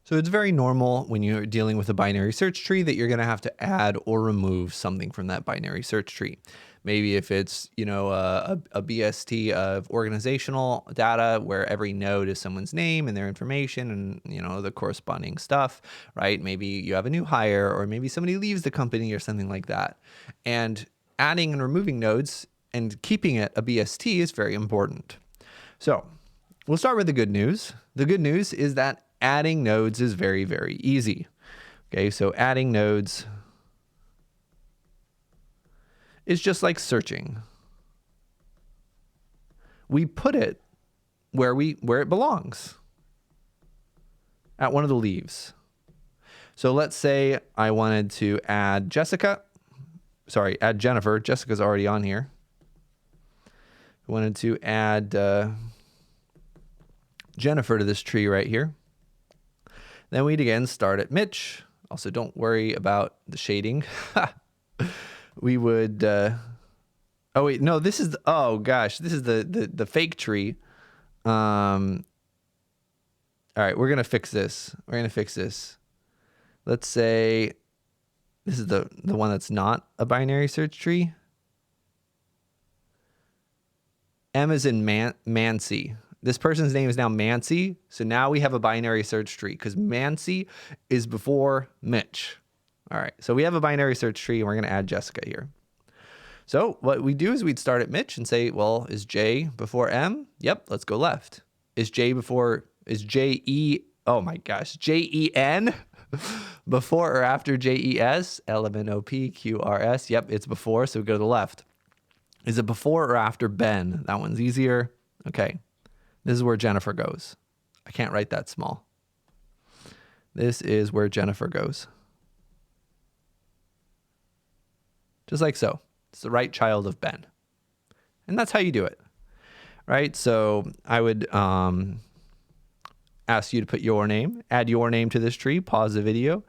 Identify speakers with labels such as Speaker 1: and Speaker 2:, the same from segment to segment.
Speaker 1: So it's very normal when you're dealing with a binary search tree that you're going to have to add or remove something from that binary search tree. Maybe if it's, a BST of organizational data where every node is someone's name and their information and, the corresponding stuff, right? Maybe you have a new hire or maybe somebody leaves the company or something like that. And adding and removing nodes and keeping it a BST is very important. So we'll start with the good news. The good news is that adding nodes is very, very easy. Okay, so adding nodes is just like searching. We put it where it belongs, at one of the leaves. So let's say I wanted to add add Jennifer. Jessica's already on here. I wanted to add Jennifer to this tree right here. Then we'd again start at Mitch. Also, don't worry about the shading. We would, oh wait, no, this is, this is the fake tree. All right, we're going to fix this. Let's say this is the one that's not a binary search tree. M is in Mancy. This person's name is now Mancy. So now we have a binary search tree because Mancy is before Mitch. All right. So we have a binary search tree and we're going to add Jessica here. So what we do is we'd start at Mitch and say, well, is J before M? Yep. Let's go left. Is Jen before or after JES? LMNOPQRS. Yep. It's before. So we go to the left. Is it before or after Ben? That one's easier. Okay. This is where Jennifer goes. I can't write that small. This is where Jennifer goes. Just like so. It's the right child of Ben. And that's how you do it, right? So I would ask you to put your name, add your name to this tree, pause the video,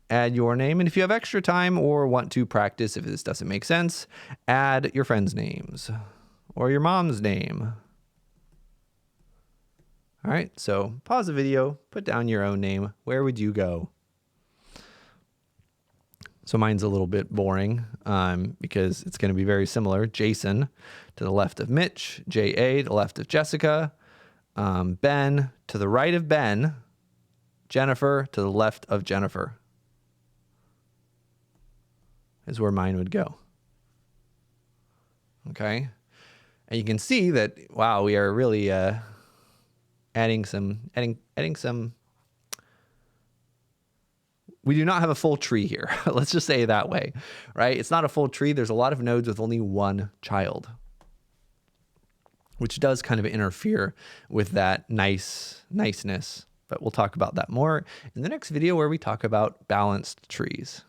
Speaker 1: add your name. And if you have extra time or want to practice, if this doesn't make sense, add your friends' names or your mom's name. All right, so pause the video, put down your own name. Where would you go? So mine's a little bit boring because it's going to be very similar. Jason to the left of Mitch, J.A. to the left of Jessica, Ben to the right of Ben, Jennifer to the left of Jennifer is where mine would go. Okay, and you can see that, wow, we are really adding some, we do not have a full tree here. Let's just say it that way, right? It's not a full tree. There's a lot of nodes with only one child, which does kind of interfere with that niceness. But we'll talk about that more in the next video where we talk about balanced trees.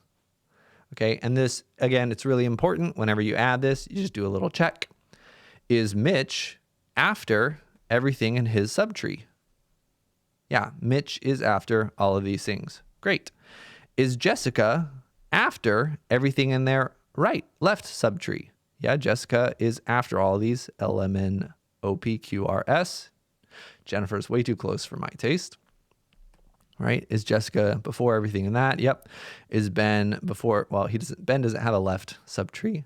Speaker 1: Okay, and this, again, it's really important. Whenever you add this, you just do a little check. Is Mitch after everything in his subtree? Yeah, Mitch is after all of these things. Great. Is Jessica after everything in their left subtree? Yeah, Jessica is after all of these. LMNOPQRS. Jennifer's way too close for my taste. Right? Is Jessica before everything in that? Yep. Is Ben before? Well, Ben doesn't have a left subtree.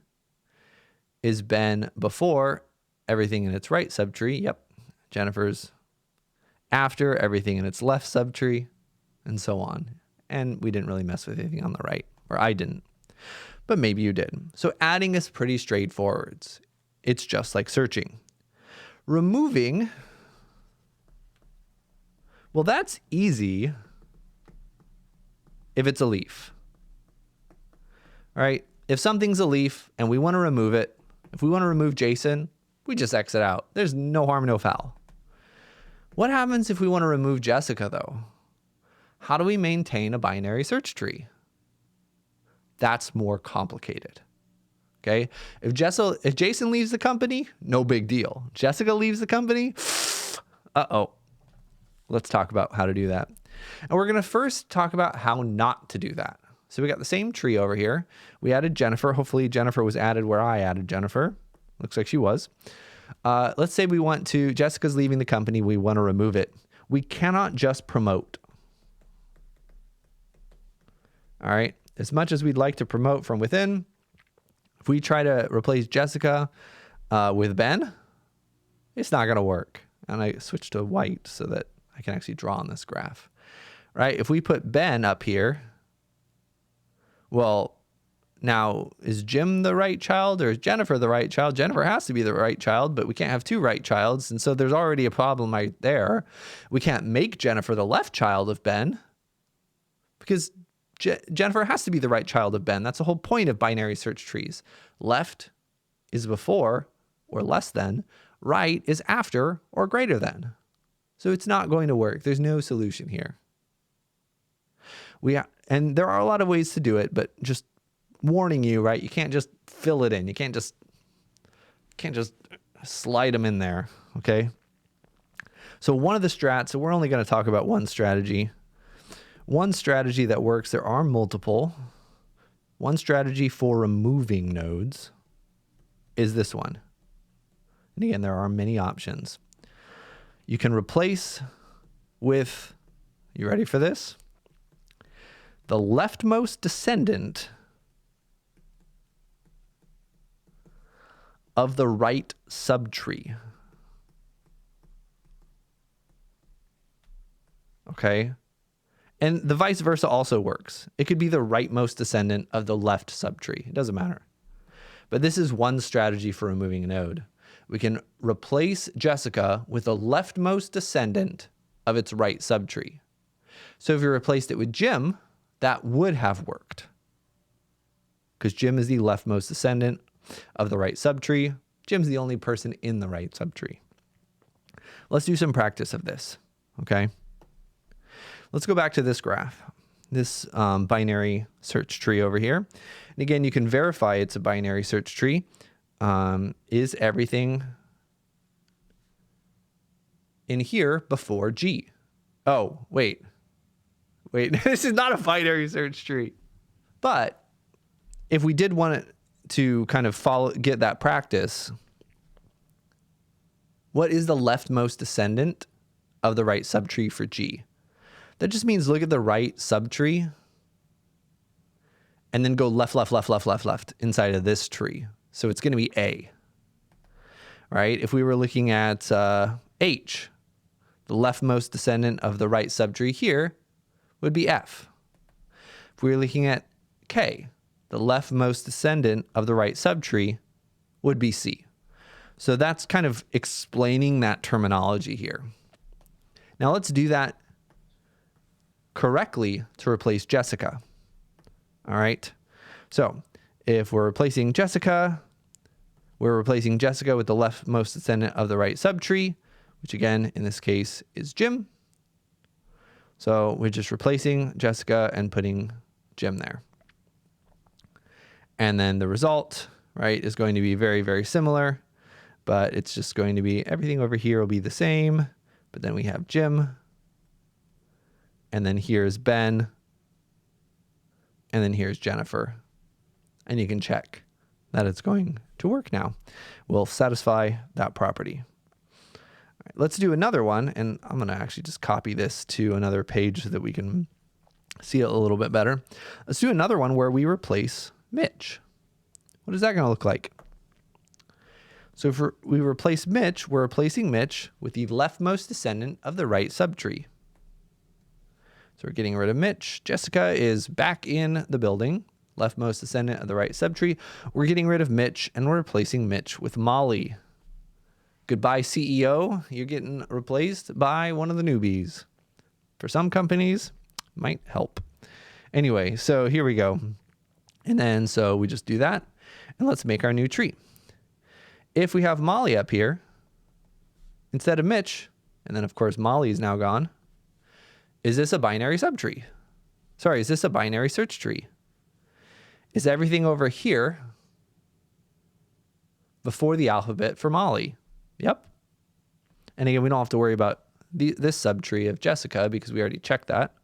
Speaker 1: Is Ben before everything in its right subtree? Yep. Jennifer's after everything in its left subtree, and so on. And we didn't really mess with anything on the right, or I didn't, but maybe you did. So adding is pretty straightforward. It's just like searching. Removing, well, that's easy if it's a leaf. All right, if something's a leaf and we want to remove it, if we want to remove Jason, we just exit out. There's no harm, no foul. What happens if we want to remove Jessica, though? How do we maintain a binary search tree? That's more complicated. Okay? If Jason leaves the company, no big deal. Jessica leaves the company, uh-oh. Let's talk about how to do that. And we're going to first talk about how not to do that. So we got the same tree over here. We added Jennifer. Hopefully Jennifer was added where I added Jennifer. Looks like she was. Let's say Jessica's leaving the company. We want to remove it. We cannot just promote. All right. As much as we'd like to promote from within, if we try to replace Jessica with Ben, it's not going to work. And I switch to white so that I can actually draw on this graph. Right? If we put Ben up here, well, now is Jim the right child or is Jennifer the right child? Jennifer has to be the right child, but we can't have two right childs. And so there's already a problem right there. We can't make Jennifer the left child of Ben because Jennifer has to be the right child of Ben. That's the whole point of binary search trees. Left is before or less than. Right is after or greater than. So it's not going to work. There's no solution here. And there are a lot of ways to do it, but just warning you, right? You can't just fill it in. You can't just slide them in there, okay? So one of the strats, so we're only going to talk about one strategy. One strategy that works, there are multiple. One strategy for removing nodes is this one. And again, there are many options. You can replace with, you ready for this? The leftmost descendant of the right subtree. Okay? And the vice versa also works. It could be the rightmost descendant of the left subtree. It doesn't matter. But this is one strategy for removing a node. We can replace Jessica with the leftmost descendant of its right subtree. So if you replaced it with Jim, that would have worked. Because Jim is the leftmost descendant of the right subtree. Jim's the only person in the right subtree. Let's do some practice of this, okay? Let's go back to this graph, this binary search tree over here. And again, you can verify it's a binary search tree. Is everything in here before G? Oh, wait, this is not a binary search tree. But if we did want it to kind of get that practice, what is the leftmost descendant of the right subtree for G? That just means look at the right subtree and then go left, left, left, left, left, left inside of this tree. So it's going to be A, right? If we were looking at H, the leftmost descendant of the right subtree here would be F. If we were looking at K, the leftmost descendant of the right subtree would be C. So that's kind of explaining that terminology here. Now let's do that correctly to replace Jessica. All right. So if we're replacing Jessica with the leftmost descendant of the right subtree, which again, in this case is Jim. So we're just replacing Jessica and putting Jim there. And then the result, right, is going to be very, very similar, but it's just going to be everything over here will be the same, but then we have Jim, and then here's Ben, and then here's Jennifer. And you can check that it's going to work now. We'll satisfy that property. All right, let's do another one, and I'm going to actually just copy this to another page so that we can see it a little bit better. Let's do another one where we replace Mitch. What is that going to look like? So if we replace Mitch, we're replacing Mitch with the leftmost descendant of the right subtree. So we're getting rid of Mitch. Jessica is back in the building, leftmost descendant of the right subtree. We're getting rid of Mitch, and we're replacing Mitch with Molly. Goodbye, CEO. You're getting replaced by one of the newbies. For some companies, might help. Anyway, so here we go. And then so we just do that, and let's make our new tree. If we have Molly up here, instead of Mitch, and then of course Molly is now gone, is this a binary subtree? Sorry, is this a binary search tree? Is everything over here before the alphabet for Molly? Yep. And again, we don't have to worry about this subtree of Jessica because we already checked that.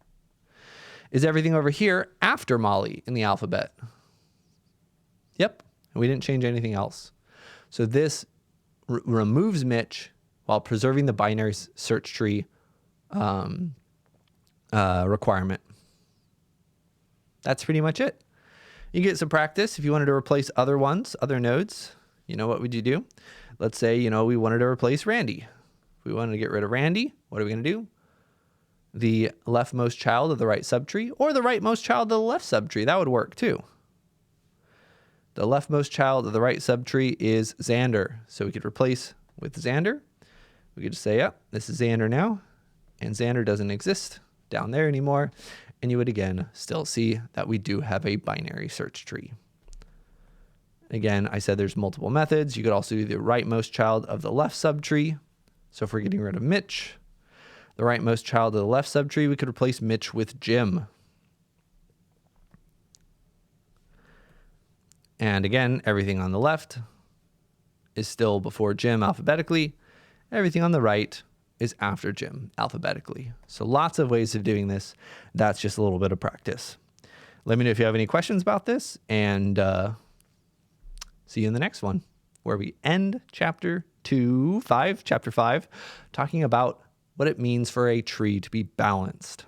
Speaker 1: Is everything over here after Molly in the alphabet? Yep. And we didn't change anything else. So this removes Mitch while preserving the binary search tree requirement. That's pretty much it. You get some practice. If you wanted to replace other nodes, what would you do? Let's say, we wanted to replace Randy. If we wanted to get rid of Randy, what are we going to do? The leftmost child of the right subtree or the rightmost child of the left subtree. That would work too. The leftmost child of the right subtree is Xander. So we could replace with Xander. We could just say, yep, this is Xander now. And Xander doesn't exist down there anymore. And you would again still see that we do have a binary search tree. Again, I said there's multiple methods. You could also do the rightmost child of the left subtree. So if we're getting rid of Mitch, the rightmost child of the left subtree, we could replace Mitch with Jim. And again, everything on the left is still before Jim alphabetically. Everything on the right is after Jim alphabetically. So lots of ways of doing this. That's just a little bit of practice. Let me know if you have any questions about this, and see you in the next one, where we end chapter 5, talking about what it means for a tree to be balanced.